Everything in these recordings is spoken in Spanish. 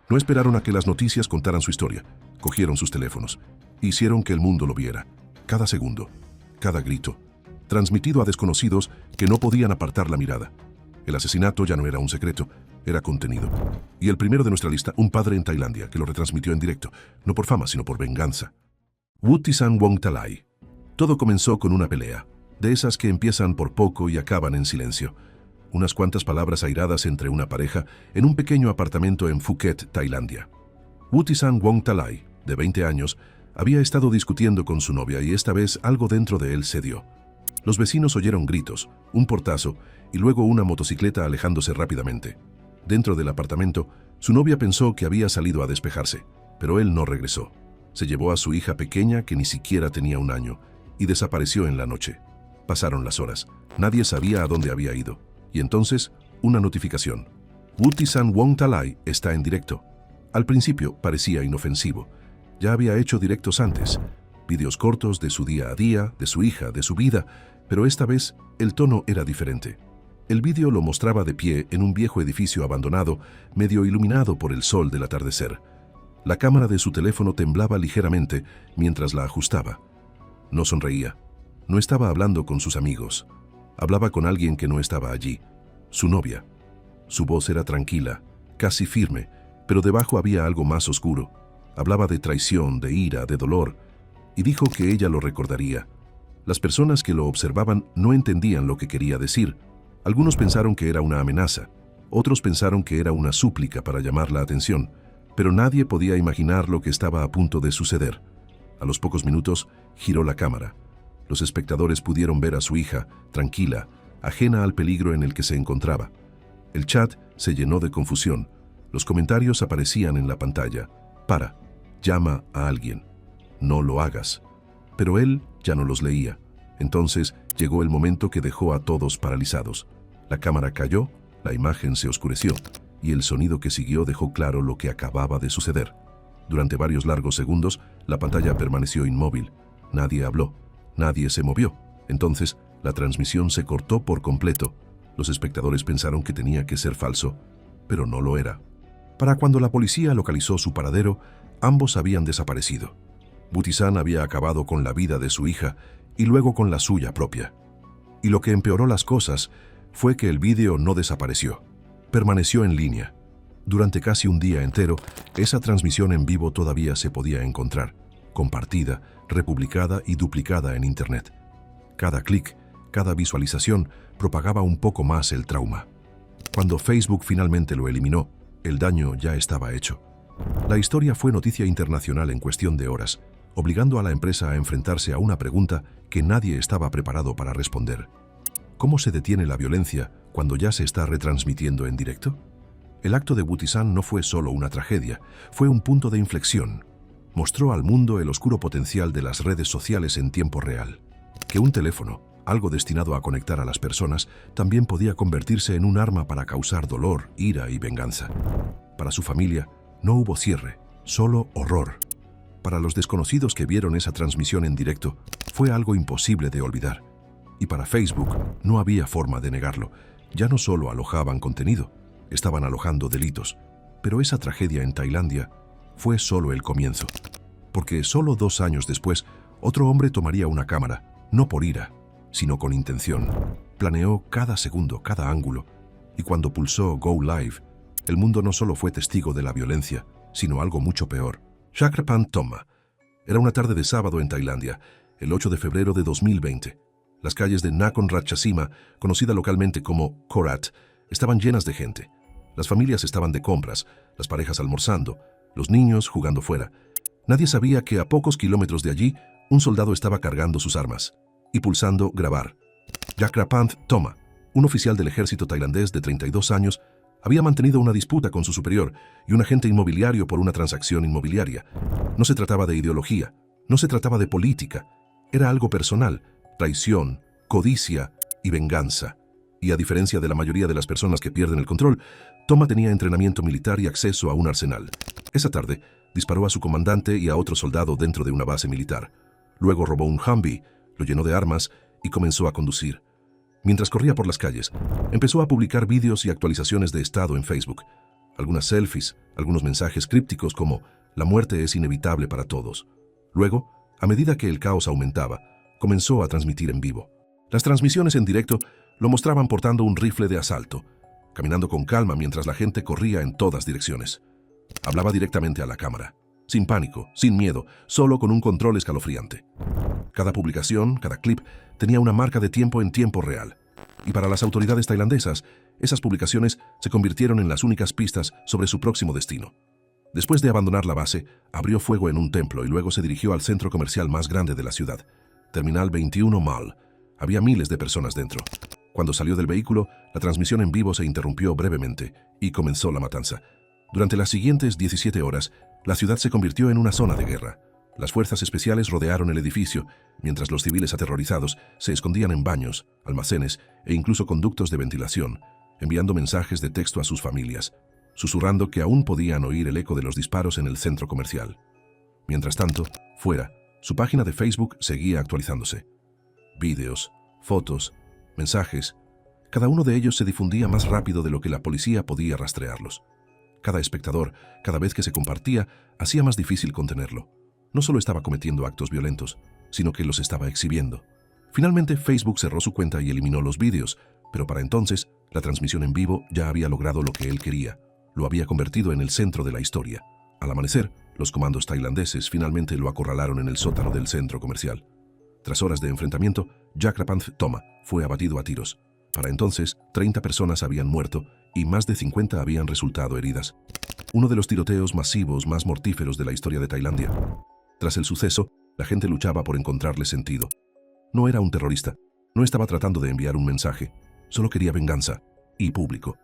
No esperaron a que las noticias contaran su historia. Cogieron sus teléfonos. Hicieron que el mundo lo viera. Cada segundo, cada grito, transmitido a desconocidos que no podían apartar la mirada. El asesinato ya no era un secreto, era contenido. Y el primero de nuestra lista, un padre en Tailandia, que lo retransmitió en directo, no por fama, sino por venganza. Wuttisan Wongtalai. Todo comenzó con una pelea, de esas que empiezan por poco y acaban en silencio. Unas cuantas palabras airadas entre una pareja en un pequeño apartamento en Phuket, Tailandia. Wuttisan Wongtalai, de 20 años, había estado discutiendo con su novia y esta vez algo dentro de él cedió. Los vecinos oyeron gritos, un portazo y luego una motocicleta alejándose rápidamente. Dentro del apartamento, su novia pensó que había salido a despejarse, pero él no regresó. Se llevó a su hija pequeña, que ni siquiera tenía 1 año, y desapareció en la noche. Pasaron las horas. Nadie sabía a dónde había ido. Y entonces, una notificación. Wuttisan Wongtalai está en directo. Al principio parecía inofensivo. Ya había hecho directos antes. Vídeos cortos de su día a día, de su hija, de su vida, pero esta vez el tono era diferente. El vídeo lo mostraba de pie en un viejo edificio abandonado, medio iluminado por el sol del atardecer. La cámara de su teléfono temblaba ligeramente mientras la ajustaba. No sonreía. No estaba hablando con sus amigos. Hablaba con alguien que no estaba allí, su novia. Su voz era tranquila, casi firme, pero debajo había algo más oscuro. Hablaba de traición, de ira, de dolor, y dijo que ella lo recordaría. Las personas que lo observaban no entendían lo que quería decir. Algunos pensaron que era una amenaza, otros pensaron que era una súplica para llamar la atención, pero nadie podía imaginar lo que estaba a punto de suceder. A los pocos minutos, giró la cámara. Los espectadores pudieron ver a su hija, tranquila, ajena al peligro en el que se encontraba. El chat se llenó de confusión. Los comentarios aparecían en la pantalla. Para, llama a alguien. No lo hagas. Pero él ya no los leía. Entonces llegó el momento que dejó a todos paralizados. La cámara cayó, la imagen se oscureció, y el sonido que siguió dejó claro lo que acababa de suceder. Durante varios largos segundos, la pantalla permaneció inmóvil. Nadie habló, nadie se movió. Entonces, la transmisión se cortó por completo. Los espectadores pensaron que tenía que ser falso, pero no lo era. Para cuando la policía localizó su paradero, ambos habían desaparecido. Wuttisan había acabado con la vida de su hija y luego con la suya propia. Y lo que empeoró las cosas fue que el vídeo no desapareció. Permaneció en línea. Durante casi un día entero, esa transmisión en vivo todavía se podía encontrar, compartida, republicada y duplicada en Internet. Cada clic, cada visualización propagaba un poco más el trauma. Cuando Facebook finalmente lo eliminó, el daño ya estaba hecho. La historia fue noticia internacional en cuestión de horas, obligando a la empresa a enfrentarse a una pregunta que nadie estaba preparado para responder. ¿Cómo se detiene la violencia cuando ya se está retransmitiendo en directo? El acto de Wuttisan no fue solo una tragedia, fue un punto de inflexión. Mostró al mundo el oscuro potencial de las redes sociales en tiempo real. Que un teléfono, algo destinado a conectar a las personas, también podía convertirse en un arma para causar dolor, ira y venganza. Para su familia, no hubo cierre, solo horror. Para los desconocidos que vieron esa transmisión en directo, fue algo imposible de olvidar. Y para Facebook, no había forma de negarlo. Ya no solo alojaban contenido, estaban alojando delitos. Pero esa tragedia en Tailandia fue solo el comienzo. Porque solo 2 años después, otro hombre tomaría una cámara, no por ira, sino con intención. Planeó cada segundo, cada ángulo. Y cuando pulsó Go Live, el mundo no solo fue testigo de la violencia, sino algo mucho peor. Chakrapant Thoma. Era una tarde de sábado en Tailandia, el 8 de febrero de 2020. Las calles de Nakhon Ratchasima, conocida localmente como Korat, estaban llenas de gente. Las familias estaban de compras, las parejas almorzando, los niños jugando fuera. Nadie sabía que a pocos kilómetros de allí, un soldado estaba cargando sus armas y pulsando grabar. Chakrapant Thoma, un oficial del ejército tailandés de 32 años, había mantenido una disputa con su superior y un agente inmobiliario por una transacción inmobiliaria. No se trataba de ideología, no se trataba de política, era algo personal, traición, codicia y venganza. Y a diferencia de la mayoría de las personas que pierden el control, Thoma tenía entrenamiento militar y acceso a un arsenal. Esa tarde, disparó a su comandante y a otro soldado dentro de una base militar. Luego robó un Humvee, lo llenó de armas y comenzó a conducir. Mientras corría por las calles, empezó a publicar vídeos y actualizaciones de estado en Facebook. algunas selfies, algunos mensajes crípticos como «La muerte es inevitable para todos». Luego, a medida que el caos aumentaba, comenzó a transmitir en vivo. Las transmisiones en directo lo mostraban portando un rifle de asalto, caminando con calma mientras la gente corría en todas direcciones. Hablaba directamente a la cámara, sin pánico, sin miedo, solo con un control escalofriante. Cada publicación, cada clip, tenía una marca de tiempo en tiempo real. Y para las autoridades tailandesas, esas publicaciones se convirtieron en las únicas pistas sobre su próximo destino. Después de abandonar la base, abrió fuego en un templo y luego se dirigió al centro comercial más grande de la ciudad, Terminal 21 Mall. Había miles de personas dentro. Cuando salió del vehículo, la transmisión en vivo se interrumpió brevemente y comenzó la matanza. Durante las siguientes 17 horas, la ciudad se convirtió en una zona de guerra. Las fuerzas especiales rodearon el edificio, mientras los civiles aterrorizados se escondían en baños, almacenes e incluso conductos de ventilación, enviando mensajes de texto a sus familias, susurrando que aún podían oír el eco de los disparos en el centro comercial. Mientras tanto, fuera, su página de Facebook seguía actualizándose. Vídeos, fotos, mensajes, cada uno de ellos se difundía más rápido de lo que la policía podía rastrearlos. Cada espectador, cada vez que se compartía, hacía más difícil contenerlo. No solo estaba cometiendo actos violentos, sino que los estaba exhibiendo. Finalmente, Facebook cerró su cuenta y eliminó los vídeos, pero para entonces, la transmisión en vivo ya había logrado lo que él quería. Lo había convertido en el centro de la historia. Al amanecer, los comandos tailandeses finalmente lo acorralaron en el sótano del centro comercial. Tras horas de enfrentamiento, Jack Rapanth Thoma fue abatido a tiros. Para entonces, 30 personas habían muerto y más de 50 habían resultado heridas. Uno de los tiroteos masivos más mortíferos de la historia de Tailandia. Tras el suceso, la gente luchaba por encontrarle sentido. No era un terrorista, no estaba tratando de enviar un mensaje, solo quería venganza, y público.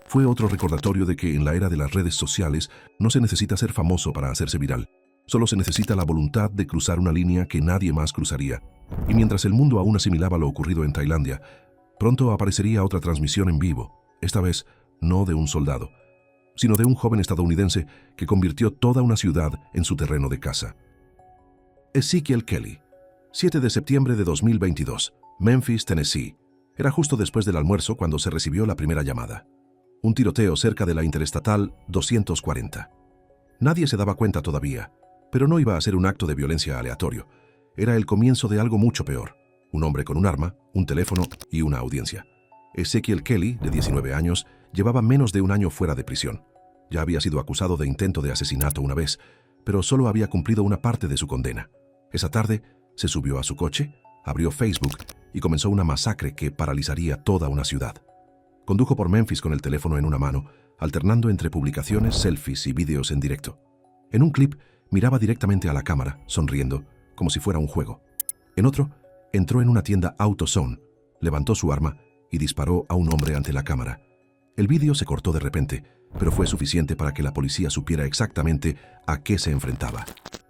Fue otro recordatorio de que en la era de las redes sociales no se necesita ser famoso para hacerse viral. Solo se necesita la voluntad de cruzar una línea que nadie más cruzaría. Y mientras el mundo aún asimilaba lo ocurrido en Tailandia, pronto aparecería otra transmisión en vivo, esta vez no de un soldado, sino de un joven estadounidense que convirtió toda una ciudad en su terreno de caza. Ezekiel Kelly, 7 de septiembre de 2022, Memphis, Tennessee. Era justo después del almuerzo cuando se recibió la primera llamada. Un tiroteo cerca de la Interestatal 240. Nadie se daba cuenta todavía, pero no iba a ser un acto de violencia aleatorio. Era el comienzo de algo mucho peor. Un hombre con un arma, un teléfono y una audiencia. Ezekiel Kelly, de 19 años, llevaba menos de un año fuera de prisión. Ya había sido acusado de intento de asesinato una vez, pero solo había cumplido una parte de su condena. Esa tarde, se subió a su coche, abrió Facebook y comenzó una masacre que paralizaría toda una ciudad. Condujo por Memphis con el teléfono en una mano, alternando entre publicaciones, selfies y vídeos en directo. En un clip, miraba directamente a la cámara, sonriendo, como si fuera un juego. En otro, entró en una tienda AutoZone, levantó su arma y disparó a un hombre ante la cámara. El vídeo se cortó de repente, pero fue suficiente para que la policía supiera exactamente a qué se enfrentaba.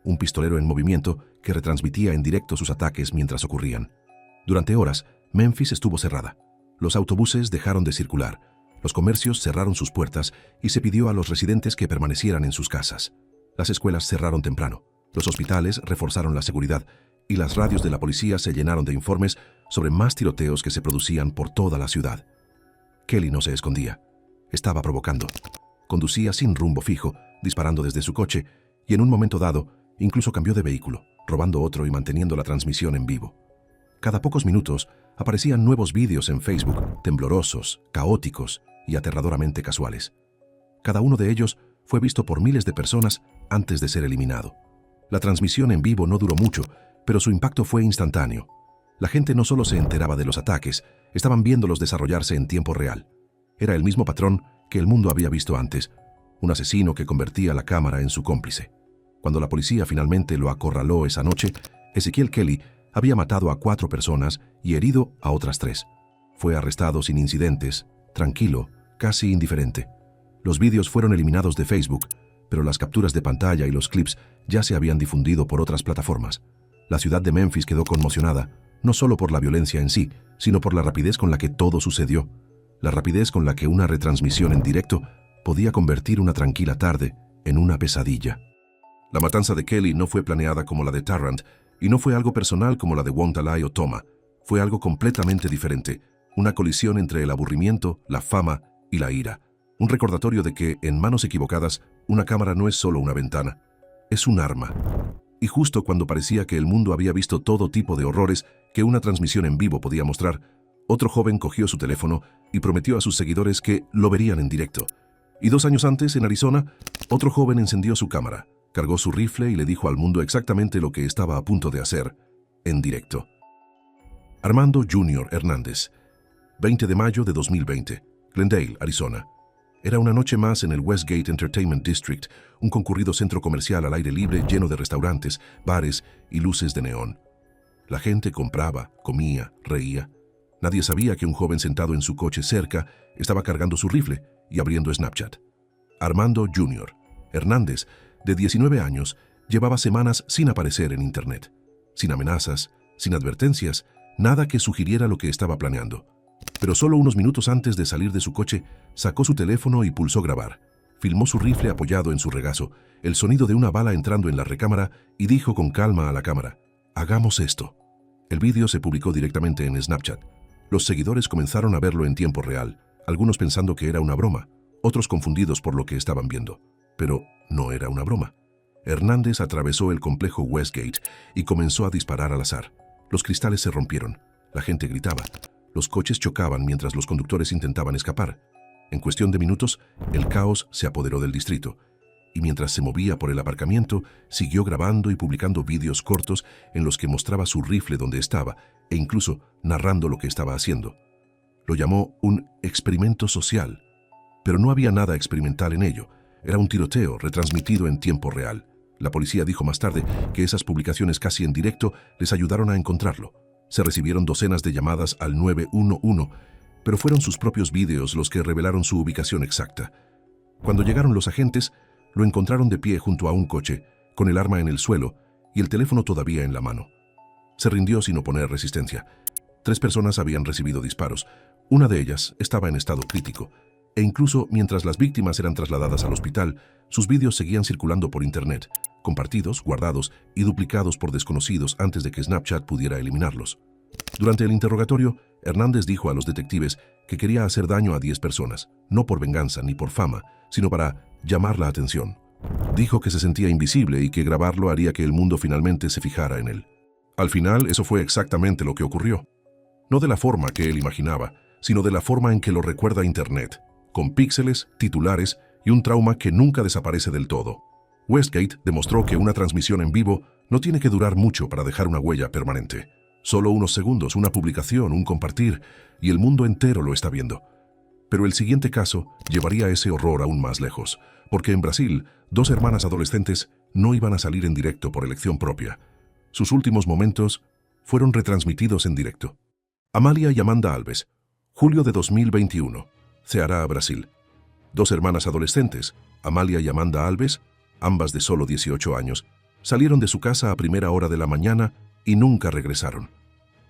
Un pistolero en movimiento que retransmitía en directo sus ataques mientras ocurrían. Durante horas, Memphis estuvo cerrada. Los autobuses dejaron de circular, los comercios cerraron sus puertas y se pidió a los residentes que permanecieran en sus casas. Las escuelas cerraron temprano, los hospitales reforzaron la seguridad y las radios de la policía se llenaron de informes sobre más tiroteos que se producían por toda la ciudad. Kelly no se escondía. Estaba provocando. Conducía sin rumbo fijo, disparando desde su coche y en un momento dado, incluso cambió de vehículo, robando otro y manteniendo la transmisión en vivo. Cada pocos minutos aparecían nuevos vídeos en Facebook, temblorosos, caóticos y aterradoramente casuales. Cada uno de ellos fue visto por miles de personas antes de ser eliminado. La transmisión en vivo no duró mucho, pero su impacto fue instantáneo. La gente no solo se enteraba de los ataques, estaban viéndolos desarrollarse en tiempo real. Era el mismo patrón que el mundo había visto antes, un asesino que convertía la cámara en su cómplice. Cuando la policía finalmente lo acorraló esa noche, Ezekiel Kelly había matado a 4 personas y herido a otras 3. Fue arrestado sin incidentes, tranquilo, casi indiferente. Los vídeos fueron eliminados de Facebook, pero las capturas de pantalla y los clips ya se habían difundido por otras plataformas. La ciudad de Memphis quedó conmocionada, no solo por la violencia en sí, sino por la rapidez con la que todo sucedió. La rapidez con la que una retransmisión en directo podía convertir una tranquila tarde en una pesadilla. La matanza de Kelly no fue planeada como la de Tarrant y no fue algo personal como la de Wong Talai o Thoma. Fue algo completamente diferente, una colisión entre el aburrimiento, la fama y la ira. Un recordatorio de que, en manos equivocadas, una cámara no es solo una ventana, es un arma. Y justo cuando parecía que el mundo había visto todo tipo de horrores que una transmisión en vivo podía mostrar, otro joven cogió su teléfono y prometió a sus seguidores que lo verían en directo. Y 2 años antes, en Arizona, otro joven encendió su cámara, cargó su rifle y le dijo al mundo exactamente lo que estaba a punto de hacer, en directo. Armando Jr. Hernández, 20 de mayo de 2020, Glendale, Arizona. Era una noche más en el Westgate Entertainment District, un concurrido centro comercial al aire libre lleno de restaurantes, bares y luces de neón. La gente compraba, comía, reía. Nadie sabía que un joven sentado en su coche cerca estaba cargando su rifle y abriendo Snapchat. Armando Jr. Hernández, de 19 años, llevaba semanas sin aparecer en Internet. Sin amenazas, sin advertencias, nada que sugiriera lo que estaba planeando. Pero solo unos minutos antes de salir de su coche, sacó su teléfono y pulsó grabar. Filmó su rifle apoyado en su regazo, el sonido de una bala entrando en la recámara y dijo con calma a la cámara, «Hagamos esto». El vídeo se publicó directamente en Snapchat. Los seguidores comenzaron a verlo en tiempo real, algunos pensando que era una broma, otros confundidos por lo que estaban viendo. Pero no era una broma. Hernández atravesó el complejo Westgate y comenzó a disparar al azar. Los cristales se rompieron, la gente gritaba. Los coches chocaban mientras los conductores intentaban escapar. En cuestión de minutos, el caos se apoderó del distrito, y mientras se movía por el aparcamiento, siguió grabando y publicando vídeos cortos en los que mostraba su rifle donde estaba e incluso narrando lo que estaba haciendo. Lo llamó un experimento social, pero no había nada experimental en ello. Era un tiroteo retransmitido en tiempo real. La policía dijo más tarde que esas publicaciones casi en directo les ayudaron a encontrarlo. Se recibieron docenas de llamadas al 911, pero fueron sus propios vídeos los que revelaron su ubicación exacta. Cuando llegaron los agentes, lo encontraron de pie junto a un coche, con el arma en el suelo y el teléfono todavía en la mano. Se rindió sin oponer resistencia. 3 personas habían recibido disparos. Una de ellas estaba en estado crítico, e incluso mientras las víctimas eran trasladadas al hospital, sus vídeos seguían circulando por Internet, compartidos, guardados y duplicados por desconocidos antes de que Snapchat pudiera eliminarlos. Durante el interrogatorio, Hernández dijo a los detectives que quería hacer daño a 10 personas, no por venganza ni por fama, sino para llamar la atención. Dijo que se sentía invisible y que grabarlo haría que el mundo finalmente se fijara en él. Al final, eso fue exactamente lo que ocurrió. No de la forma que él imaginaba, sino de la forma en que lo recuerda Internet, con píxeles, titulares y un trauma que nunca desaparece del todo. Westgate demostró que una transmisión en vivo no tiene que durar mucho para dejar una huella permanente. Solo unos segundos, una publicación, un compartir, y el mundo entero lo está viendo. Pero el siguiente caso llevaría ese horror aún más lejos, porque en Brasil, 2 hermanas adolescentes no iban a salir en directo por elección propia. Sus últimos momentos fueron retransmitidos en directo. Amália y Amanda Alves, julio de 2021, Ceará, Brasil. 2 hermanas adolescentes, Amália y Amanda Alves, ambas de solo 18 años, salieron de su casa a primera hora de la mañana y nunca regresaron.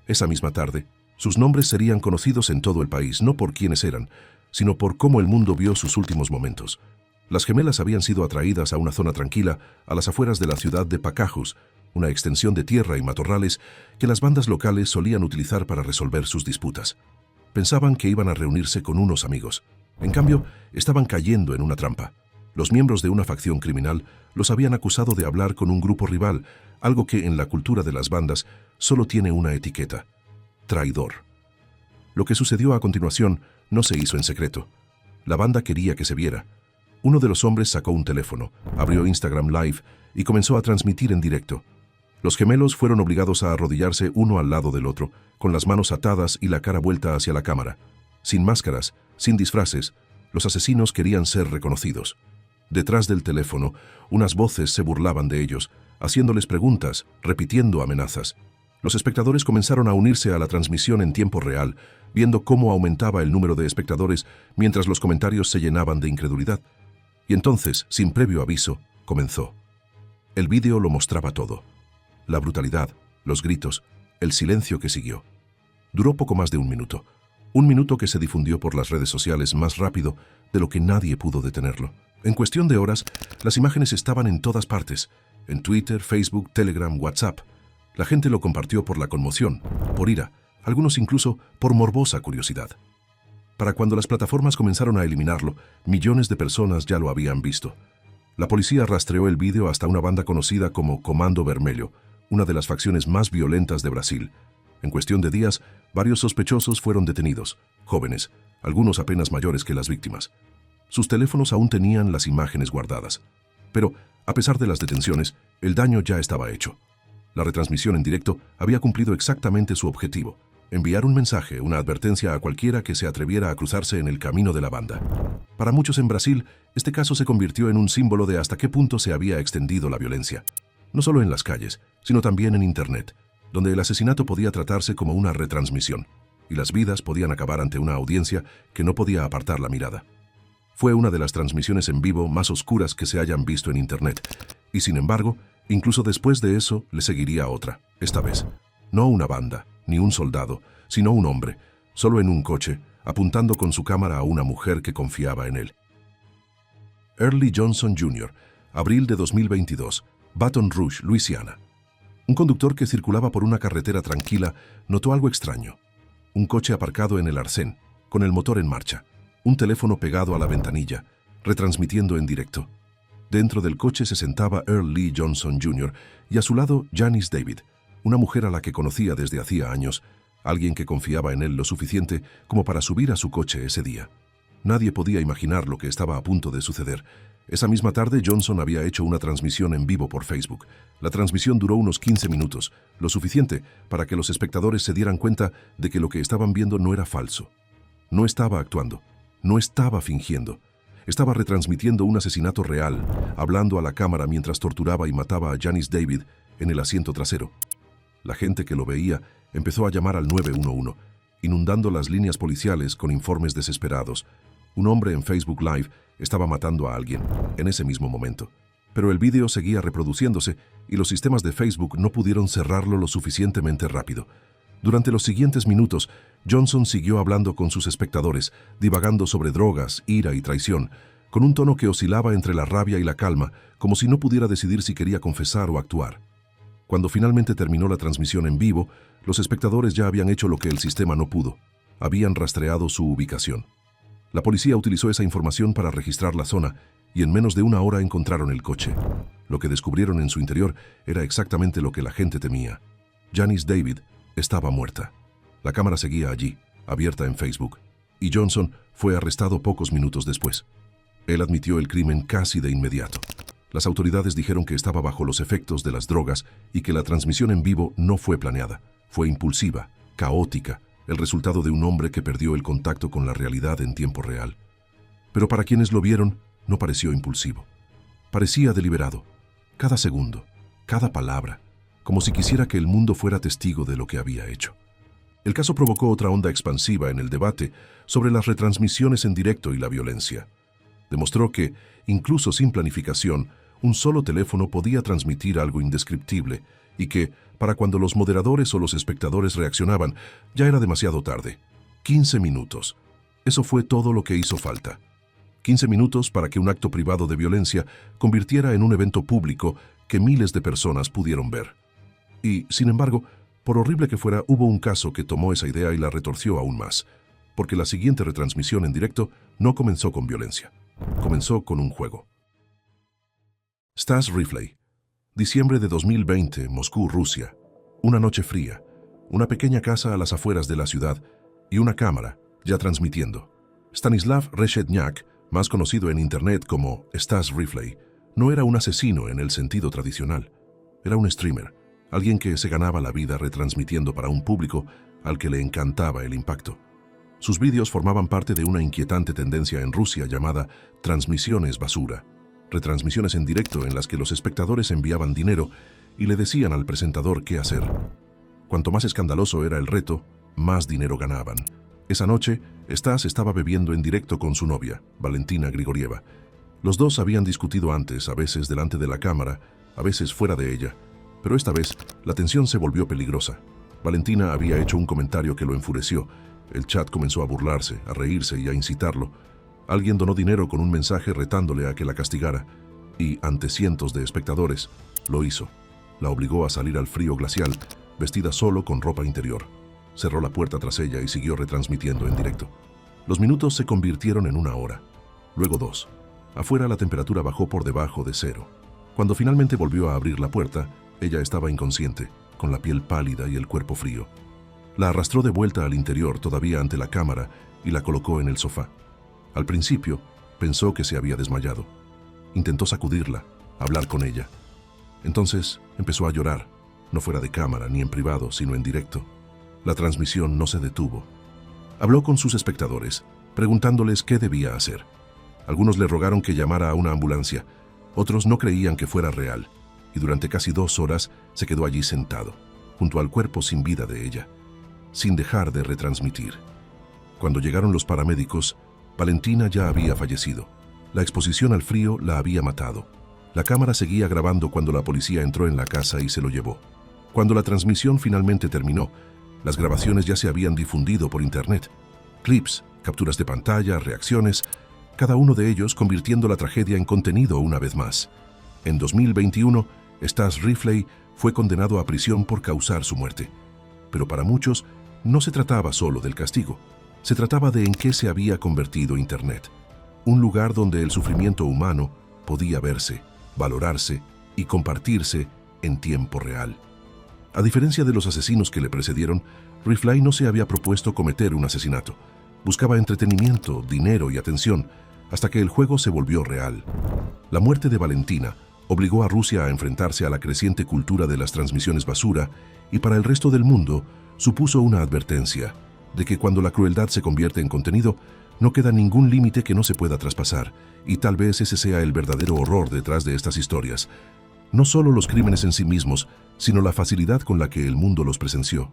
Esa misma tarde, sus nombres serían conocidos en todo el país, no por quiénes eran, sino por cómo el mundo vio sus últimos momentos. Las gemelas habían sido atraídas a una zona tranquila a las afueras de la ciudad de Pacajus, una extensión de tierra y matorrales que las bandas locales solían utilizar para resolver sus disputas. Pensaban que iban a reunirse con unos amigos. En cambio, estaban cayendo en una trampa. Los miembros de una facción criminal los habían acusado de hablar con un grupo rival, algo que en la cultura de las bandas solo tiene una etiqueta: traidor. Lo que sucedió a continuación no se hizo en secreto. La banda quería que se viera. Uno de los hombres sacó un teléfono, abrió Instagram Live y comenzó a transmitir en directo. Los gemelos fueron obligados a arrodillarse uno al lado del otro, con las manos atadas y la cara vuelta hacia la cámara. Sin máscaras, sin disfraces, los asesinos querían ser reconocidos. Detrás del teléfono, unas voces se burlaban de ellos, haciéndoles preguntas, repitiendo amenazas. Los espectadores comenzaron a unirse a la transmisión en tiempo real, viendo cómo aumentaba el número de espectadores mientras los comentarios se llenaban de incredulidad. Y entonces, sin previo aviso, comenzó. El vídeo lo mostraba todo. La brutalidad, los gritos, el silencio que siguió. Duró poco más de un minuto. Un minuto que se difundió por las redes sociales más rápido de lo que nadie pudo detenerlo. En cuestión de horas, las imágenes estaban en todas partes, en Twitter, Facebook, Telegram, WhatsApp. La gente lo compartió por la conmoción, por ira, algunos incluso por morbosa curiosidad. Para cuando las plataformas comenzaron a eliminarlo, millones de personas ya lo habían visto. La policía rastreó el vídeo hasta una banda conocida como Comando Vermelho, una de las facciones más violentas de Brasil. En cuestión de días, varios sospechosos fueron detenidos, jóvenes, algunos apenas mayores que las víctimas. Sus teléfonos aún tenían las imágenes guardadas. Pero, a pesar de las detenciones, el daño ya estaba hecho. La retransmisión en directo había cumplido exactamente su objetivo: enviar un mensaje, una advertencia a cualquiera que se atreviera a cruzarse en el camino de la banda. Para muchos en Brasil, este caso se convirtió en un símbolo de hasta qué punto se había extendido la violencia. No solo en las calles, sino también en Internet, donde el asesinato podía tratarse como una retransmisión, y las vidas podían acabar ante una audiencia que no podía apartar la mirada. Fue una de las transmisiones en vivo más oscuras que se hayan visto en Internet, y sin embargo, incluso después de eso, le seguiría otra, esta vez. No una banda, ni un soldado, sino un hombre, solo en un coche, apuntando con su cámara a una mujer que confiaba en él. Early Johnson Jr., abril de 2022, Baton Rouge, Luisiana. Un conductor que circulaba por una carretera tranquila notó algo extraño. Un coche aparcado en el arcén, con el motor en marcha, un teléfono pegado a la ventanilla, retransmitiendo en directo. Dentro del coche se sentaba Earl Lee Johnson Jr. y a su lado Janice David, una mujer a la que conocía desde hacía años, alguien que confiaba en él lo suficiente como para subir a su coche ese día. Nadie podía imaginar lo que estaba a punto de suceder. Esa misma tarde, Johnson había hecho una transmisión en vivo por Facebook. La transmisión duró unos 15 minutos, lo suficiente para que los espectadores se dieran cuenta de que lo que estaban viendo no era falso. No estaba actuando, no estaba fingiendo. Estaba retransmitiendo un asesinato real, hablando a la cámara mientras torturaba y mataba a Janice David en el asiento trasero. La gente que lo veía empezó a llamar al 911, inundando las líneas policiales con informes desesperados. Un hombre en Facebook Live estaba matando a alguien en ese mismo momento. Pero el vídeo seguía reproduciéndose y los sistemas de Facebook no pudieron cerrarlo lo suficientemente rápido. Durante los siguientes minutos, Johnson siguió hablando con sus espectadores, divagando sobre drogas, ira y traición, con un tono que oscilaba entre la rabia y la calma, como si no pudiera decidir si quería confesar o actuar. Cuando finalmente terminó la transmisión en vivo, los espectadores ya habían hecho lo que el sistema no pudo. Habían rastreado su ubicación. La policía utilizó esa información para registrar la zona y en menos de una hora encontraron el coche. Lo que descubrieron en su interior era exactamente lo que la gente temía. Janice David estaba muerta. La cámara seguía allí, abierta en Facebook, y Johnson fue arrestado pocos minutos después. Él admitió el crimen casi de inmediato. Las autoridades dijeron que estaba bajo los efectos de las drogas y que la transmisión en vivo no fue planeada. Fue impulsiva, caótica, el resultado de un hombre que perdió el contacto con la realidad en tiempo real. Pero para quienes lo vieron, no pareció impulsivo. Parecía deliberado. Cada segundo, cada palabra, como si quisiera que el mundo fuera testigo de lo que había hecho. El caso provocó otra onda expansiva en el debate sobre las retransmisiones en directo y la violencia. Demostró que, incluso sin planificación, un solo teléfono podía transmitir algo indescriptible y que, para cuando los moderadores o los espectadores reaccionaban, ya era demasiado tarde. 15 minutos. Eso fue todo lo que hizo falta. 15 minutos para que un acto privado de violencia convirtiera en un evento público que miles de personas pudieron ver. Y, sin embargo, por horrible que fuera, hubo un caso que tomó esa idea y la retorció aún más, porque la siguiente retransmisión en directo no comenzó con violencia. Comenzó con un juego. Stas Rifley. Diciembre de 2020, Moscú, Rusia. Una noche fría, una pequeña casa a las afueras de la ciudad y una cámara, ya transmitiendo. Stanislav Reshetniak, más conocido en Internet como Stas Rifley, no era un asesino en el sentido tradicional. Era un streamer, alguien que se ganaba la vida retransmitiendo para un público al que le encantaba el impacto. Sus vídeos formaban parte de una inquietante tendencia en Rusia llamada transmisiones basura, retransmisiones en directo en las que los espectadores enviaban dinero y le decían al presentador qué hacer. Cuanto más escandaloso era el reto, más dinero ganaban. Esa noche, Stas estaba bebiendo en directo con su novia, Valentina Grigorieva. Los dos habían discutido antes, a veces delante de la cámara, a veces fuera de ella, pero esta vez la tensión se volvió peligrosa. Valentina había hecho un comentario que lo enfureció. El chat comenzó a burlarse, a reírse y a incitarlo. Alguien donó dinero con un mensaje retándole a que la castigara, y, ante cientos de espectadores, lo hizo. La obligó a salir al frío glacial, vestida solo con ropa interior. Cerró la puerta tras ella y siguió retransmitiendo en directo. Los minutos se convirtieron en 1 hora, luego 2. Afuera la temperatura bajó por debajo de 0. Cuando finalmente volvió a abrir la puerta, ella estaba inconsciente, con la piel pálida y el cuerpo frío. La arrastró de vuelta al interior, todavía ante la cámara, y la colocó en el sofá. Al principio, pensó que se había desmayado. Intentó sacudirla, hablar con ella. Entonces empezó a llorar, no fuera de cámara ni en privado, sino en directo. La transmisión no se detuvo. Habló con sus espectadores, preguntándoles qué debía hacer. Algunos le rogaron que llamara a una ambulancia, otros no creían que fuera real, y durante casi 2 horas se quedó allí sentado, junto al cuerpo sin vida de ella, sin dejar de retransmitir. Cuando llegaron los paramédicos, Valentina ya había fallecido. La exposición al frío la había matado. La cámara seguía grabando cuando la policía entró en la casa y se lo llevó. Cuando la transmisión finalmente terminó, las grabaciones ya se habían difundido por internet. Clips, capturas de pantalla, reacciones, cada uno de ellos convirtiendo la tragedia en contenido una vez más. En 2021, Stas Ripley fue condenado a prisión por causar su muerte. Pero para muchos, no se trataba solo del castigo. Se trataba de en qué se había convertido Internet. Un lugar donde el sufrimiento humano podía verse, valorarse y compartirse en tiempo real. A diferencia de los asesinos que le precedieron, Ripley no se había propuesto cometer un asesinato. Buscaba entretenimiento, dinero y atención, hasta que el juego se volvió real. La muerte de Valentina obligó a Rusia a enfrentarse a la creciente cultura de las transmisiones basura y para el resto del mundo supuso una advertencia de que cuando la crueldad se convierte en contenido, no queda ningún límite que no se pueda traspasar, y tal vez ese sea el verdadero horror detrás de estas historias. No solo los crímenes en sí mismos, sino la facilidad con la que el mundo los presenció.